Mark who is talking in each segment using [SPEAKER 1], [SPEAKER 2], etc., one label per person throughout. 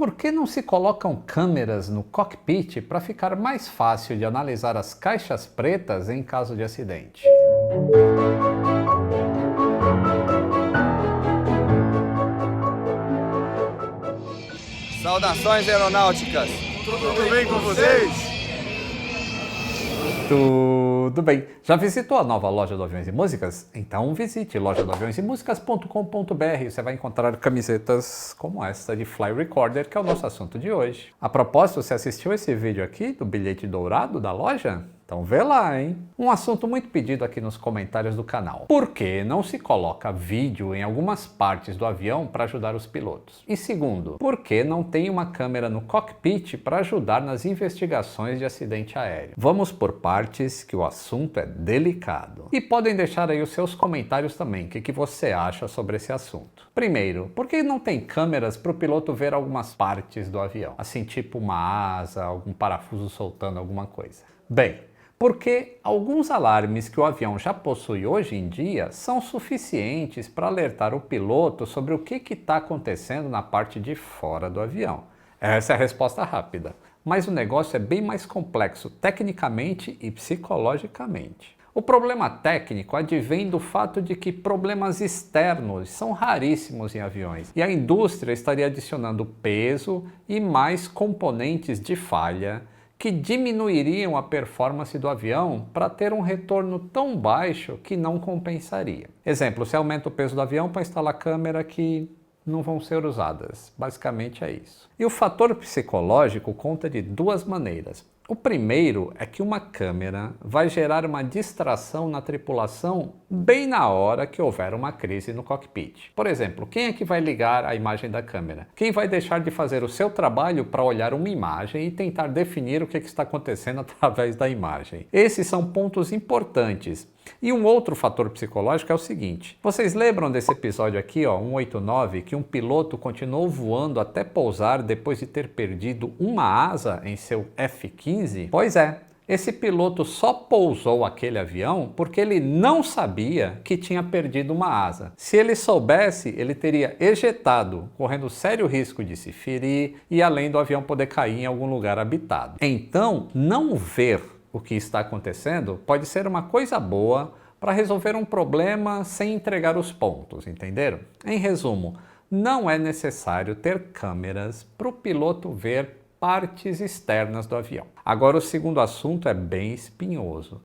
[SPEAKER 1] Por que não se colocam câmeras no cockpit para ficar mais fácil de analisar as caixas pretas em caso de acidente?
[SPEAKER 2] Saudações aeronáuticas!
[SPEAKER 3] Tudo bem com vocês?
[SPEAKER 1] Tudo bem. Já visitou a nova loja do Aviões e Músicas? Então visite lojadoaviõesemusicas.com.br. Você vai encontrar camisetas como esta de Fly Recorder, que é o nosso assunto de hoje. A propósito, você assistiu esse vídeo aqui do bilhete dourado da loja? Então vê lá, hein? Um assunto muito pedido aqui nos comentários do canal. Por que não se coloca vídeo em algumas partes do avião para ajudar os pilotos? E segundo, por que não tem uma câmera no cockpit para ajudar nas investigações de acidente aéreo? Vamos por partes, que o assunto é delicado. E podem deixar aí os seus comentários também, o que você acha sobre esse assunto. Primeiro, por que não tem câmeras para o piloto ver algumas partes do avião? Assim, tipo uma asa, algum parafuso soltando alguma coisa. Bem, porque alguns alarmes que o avião já possui hoje em dia são suficientes para alertar o piloto sobre o que está acontecendo na parte de fora do avião. Essa é a resposta rápida. Mas o negócio é bem mais complexo tecnicamente e psicologicamente. O problema técnico advém do fato de que problemas externos são raríssimos em aviões e a indústria estaria adicionando peso e mais componentes de falha que diminuiriam a performance do avião para ter um retorno tão baixo que não compensaria. Exemplo, você aumenta o peso do avião para instalar câmera que não vão ser usadas. Basicamente é isso. E o fator psicológico conta de duas maneiras. O primeiro é que uma câmera vai gerar uma distração na tripulação bem na hora que houver uma crise no cockpit. Por exemplo, quem é que vai ligar a imagem da câmera? Quem vai deixar de fazer o seu trabalho para olhar uma imagem e tentar definir o que está acontecendo através da imagem? Esses são pontos importantes. E um outro fator psicológico é o seguinte: vocês lembram desse episódio aqui, 189, que um piloto continuou voando até pousar depois de ter perdido uma asa em seu F-15? Pois é, esse piloto só pousou aquele avião porque ele não sabia que tinha perdido uma asa. Se ele soubesse, ele teria ejetado, correndo sério risco de se ferir e além do avião poder cair em algum lugar habitado. Então, não ver o que está acontecendo pode ser uma coisa boa para resolver um problema sem entregar os pontos, entenderam? Em resumo, não é necessário ter câmeras para o piloto ver partes externas do avião. Agora o segundo assunto é bem espinhoso.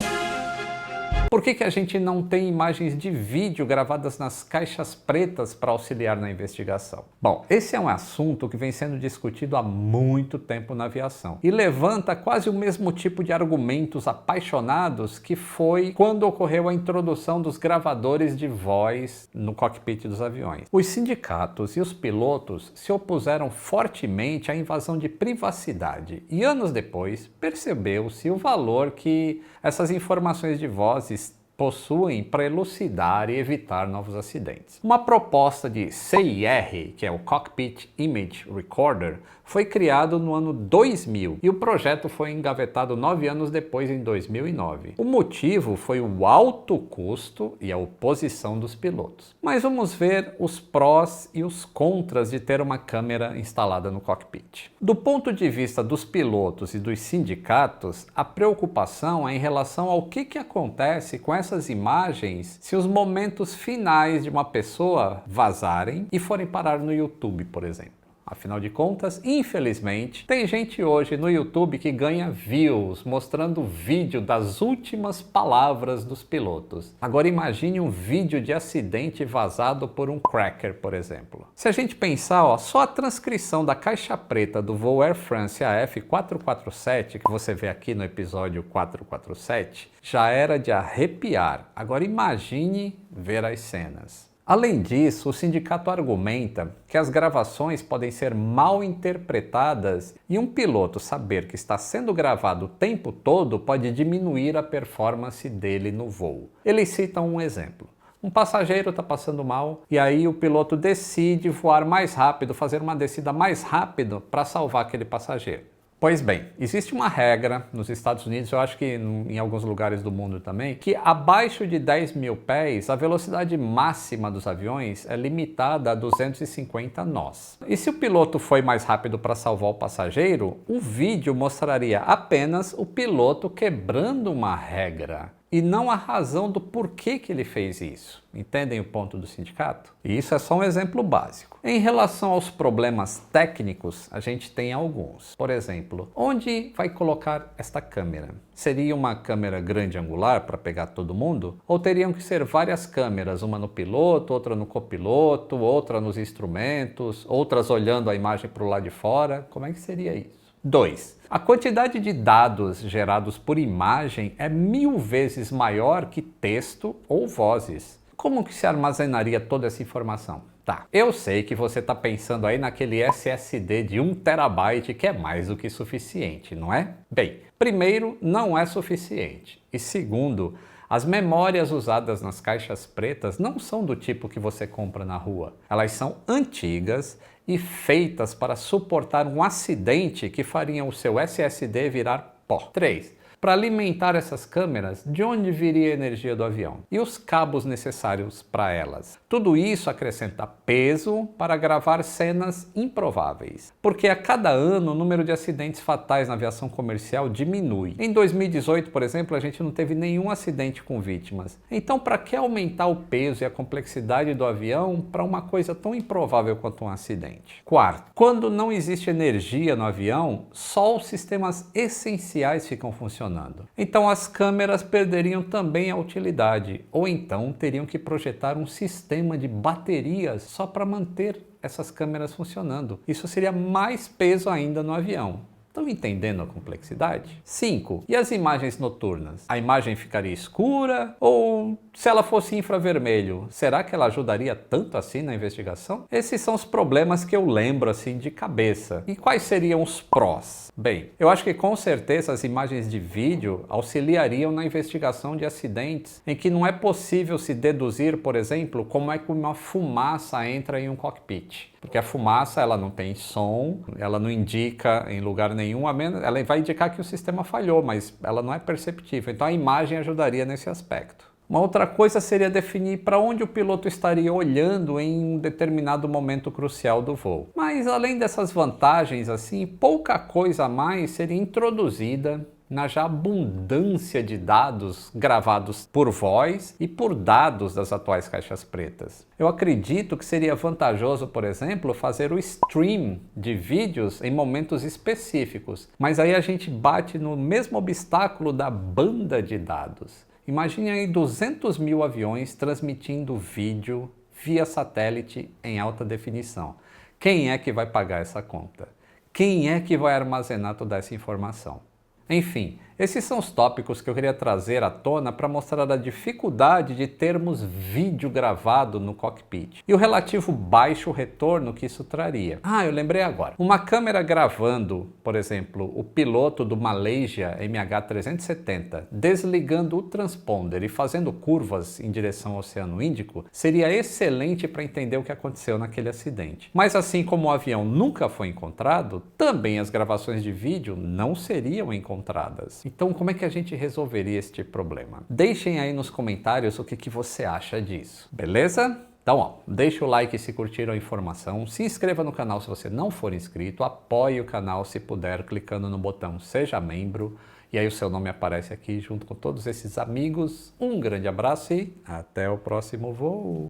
[SPEAKER 1] Por que a gente não tem imagens de vídeo gravadas nas caixas pretas para auxiliar na investigação? Bom, esse é um assunto que vem sendo discutido há muito tempo na aviação e levanta quase o mesmo tipo de argumentos apaixonados que foi quando ocorreu a introdução dos gravadores de voz no cockpit dos aviões. Os sindicatos e os pilotos se opuseram fortemente à invasão de privacidade e anos depois percebeu-se o valor que essas informações de vozes possuem para elucidar e evitar novos acidentes. Uma proposta de CIR, que é o Cockpit Image Recorder, foi criado no ano 2000 e o projeto foi engavetado 9 anos depois, em 2009. O motivo foi o alto custo e a oposição dos pilotos. Mas vamos ver os prós e os contras de ter uma câmera instalada no cockpit. Do ponto de vista dos pilotos e dos sindicatos, a preocupação é em relação ao que acontece com essas imagens se os momentos finais de uma pessoa vazarem e forem parar no YouTube, por exemplo. Afinal de contas, infelizmente, tem gente hoje no YouTube que ganha views mostrando vídeo das últimas palavras dos pilotos. Agora imagine um vídeo de acidente vazado por um cracker, por exemplo. Se a gente pensar, só a transcrição da caixa preta do voo Air France AF 447, que você vê aqui no episódio 447, já era de arrepiar. Agora imagine ver as cenas. Além disso, o sindicato argumenta que as gravações podem ser mal interpretadas e um piloto saber que está sendo gravado o tempo todo pode diminuir a performance dele no voo. Eles citam um exemplo. Um passageiro está passando mal e aí o piloto decide voar mais rápido, fazer uma descida mais rápido para salvar aquele passageiro. Pois bem, existe uma regra nos Estados Unidos, eu acho que em alguns lugares do mundo também, que abaixo de 10 mil pés, a velocidade máxima dos aviões é limitada a 250 nós. E se o piloto foi mais rápido para salvar o passageiro, o vídeo mostraria apenas o piloto quebrando uma regra e não a razão do porquê que ele fez isso. Entendem o ponto do sindicato? E isso é só um exemplo básico. Em relação aos problemas técnicos, a gente tem alguns. Por exemplo, onde vai colocar esta câmera? Seria uma câmera grande angular para pegar todo mundo? Ou teriam que ser várias câmeras, uma no piloto, outra no copiloto, outra nos instrumentos, outras olhando a imagem para o lado de fora? Como é que seria isso? 2. A quantidade de dados gerados por imagem é 1000 vezes maior que texto ou vozes. Como que se armazenaria toda essa informação? Tá, eu sei que você está pensando aí naquele SSD de 1 terabyte que é mais do que suficiente, não é? Bem, primeiro, não é suficiente. E segundo, as memórias usadas nas caixas pretas não são do tipo que você compra na rua. Elas são antigas e feitas para suportar um acidente que faria o seu SSD virar pó. 3. Para alimentar essas câmeras, de onde viria a energia do avião? E os cabos necessários para elas? Tudo isso acrescenta peso para gravar cenas improváveis. Porque a cada ano o número de acidentes fatais na aviação comercial diminui. Em 2018, por exemplo, a gente não teve nenhum acidente com vítimas. Então, para que aumentar o peso e a complexidade do avião para uma coisa tão improvável quanto um acidente? 4. Quando não existe energia no avião, só os sistemas essenciais ficam funcionando. Então as câmeras perderiam também a utilidade, ou então teriam que projetar um sistema de baterias só para manter essas câmeras funcionando. Isso seria mais peso ainda no avião. Estão entendendo a complexidade? 5. E as imagens noturnas? A imagem ficaria escura? Ou se ela fosse infravermelho, será que ela ajudaria tanto assim na investigação? Esses são os problemas que eu lembro assim de cabeça. E quais seriam os prós? Bem, eu acho que com certeza as imagens de vídeo auxiliariam na investigação de acidentes em que não é possível se deduzir, por exemplo, como é que uma fumaça entra em um cockpit. Porque a fumaça ela não tem som, ela não indica em lugar nenhum, a menos, ela vai indicar que o sistema falhou, mas ela não é perceptível. Então a imagem ajudaria nesse aspecto. Uma outra coisa seria definir para onde o piloto estaria olhando em um determinado momento crucial do voo. Mas além dessas vantagens, assim, pouca coisa a mais seria introduzida na já abundância de dados gravados por voz e por dados das atuais caixas pretas. Eu acredito que seria vantajoso, por exemplo, fazer o stream de vídeos em momentos específicos, mas aí a gente bate no mesmo obstáculo da banda de dados. Imagine aí 200 mil aviões transmitindo vídeo via satélite em alta definição. Quem é que vai pagar essa conta? Quem é que vai armazenar toda essa informação? Enfim, esses são os tópicos que eu queria trazer à tona para mostrar a dificuldade de termos vídeo gravado no cockpit e o relativo baixo retorno que isso traria. Eu lembrei agora. Uma câmera gravando, por exemplo, o piloto do Malaysia MH370 desligando o transponder e fazendo curvas em direção ao Oceano Índico seria excelente para entender o que aconteceu naquele acidente. Mas assim como o avião nunca foi encontrado, também as gravações de vídeo não seriam encontradas. Então, como é que a gente resolveria este problema? Deixem aí nos comentários o que você acha disso, beleza? Então, deixa o like se curtiram a informação, se inscreva no canal se você não for inscrito, apoie o canal se puder clicando no botão Seja Membro, e aí o seu nome aparece aqui junto com todos esses amigos. Um grande abraço e até o próximo voo!